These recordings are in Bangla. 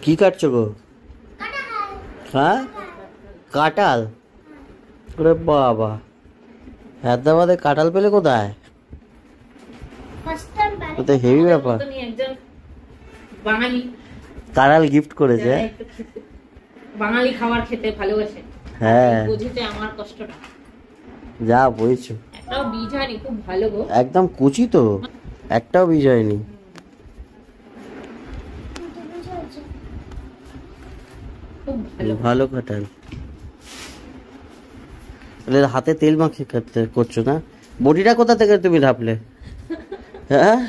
কি কাটছো গো? হ্যাঁ, কাঁঠাল। ওরে বাবা, হায়দ্রাবাদে কাঁঠাল পেলে কোথায়? তো হেভি ব্যাপার। কাঁঠাল গিফট করেছে। বাঙালি খাবার খেতে ভালোবাসে। হ্যাঁ, বুঝেছে আমার কষ্টটা। যা বলছো। একটাও বীজ হয়নি, খুব ভালো গো। একদম কুচি তো, একটাও বীজ হয়নি। ভালো কাঁঠাল। হাতে তেল মাখিয়ে করছো না? বটিটা কোথা থেকে তুমি ঢাপলে? হ্যাঁ,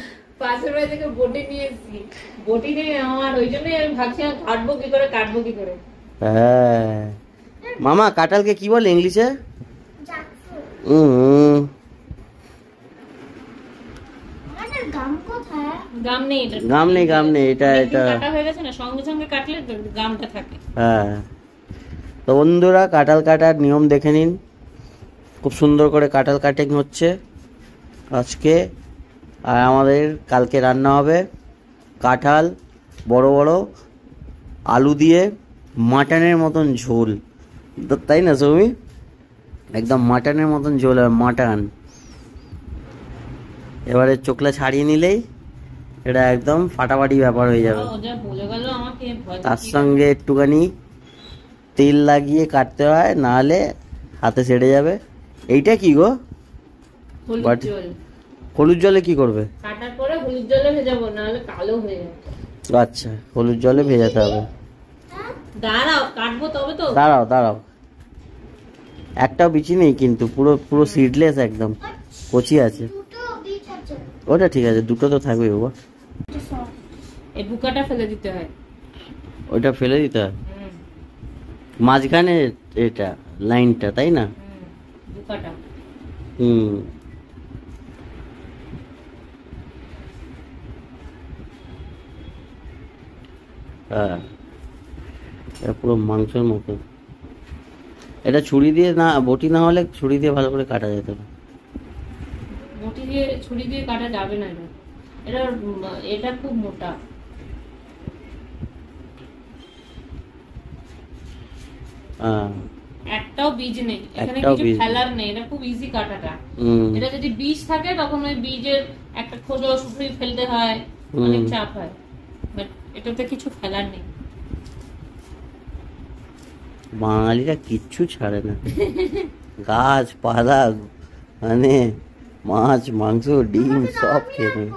পাশের বাড়ি থেকে বটি নিয়ে এসেছি। বটি নিয়ে আমার, ওই জন্যই আমি ভাবছিলাম কাটবো কি করে। হ্যাঁ মামা, কাঁঠালকে কি বলে ইংলিশে? গাম নেই, এটা কাটা হয়ে গেছে না, সঙ্গে সঙ্গে কাটলে গামটা থাকে। হ্যাঁ, তো বন্ধুরা কাঁঠাল কাটার নিয়ম দেখে নিন। খুব সুন্দর করে কাঁঠাল কাটিং হচ্ছে আজকে। আর আমাদের কালকে রান্না হবে কাঁঠাল বড় বড় আলু দিয়ে মাটনের মতন ঝোল, তাই না সৌমি? একদম মাটনের মতন ঝোল, আর মাটন। এবারে চোখলা ছাড়িয়ে নিলেই এটা একদম ফাটাফাটি ব্যাপার হয়ে যাবে। তার সঙ্গে একটুখানি তেল লাগিয়ে কাটতে হয়, নাহলে হাতে সেড়ে যাবে। এইটা কি গো? হলুদ জলে কি করবে? কাটার পরে হলুদ জলে ভেজাবো, নাহলে কালো হয়ে যাবে। আচ্ছা, হলুদ জলে ভেজাতে হবে। দাঁড়াও, কাটবো তবে তো। দাঁড়াও, একটাও বিচি নেই কিন্তু, পুরো সিডলেস, একদম কচি আছে। ওটা ঠিক আছে, দুটো তো থাকবে বাবা। এই বুকাটা ফেলে দিতে হয়। ওইটা ফেলে দিতে হয় মাঝখানে, এটা লাইনটা, তাই না? বুকাটা। হ্যাঁ, এটা পুরো মাংসের মতো। এটা ছুরি দিয়ে না, বটি না হলে ছুরি দিয়ে ভালো করে কাটা যেত না। ছুরি দিয়ে কাটা যাবে না। এটা খুব মোটা। একটাও বীজ নেই এখানে, কিছু ফেলার নেই। এটা খুব ইজি কাটাটা। এটা যদি বীজ থাকে তখন ওই বীজের একটা খোসা শুকিয়ে ফেলতে হয়, অনেক চাপ হয়। বাট এটাতে কিছু ফেলার নেই। বাঙালিরা কিচ্ছু ছাড়ে না, গাছ পালা, মানে মাছ মাংস ডিম সব খেয়ে নেয়।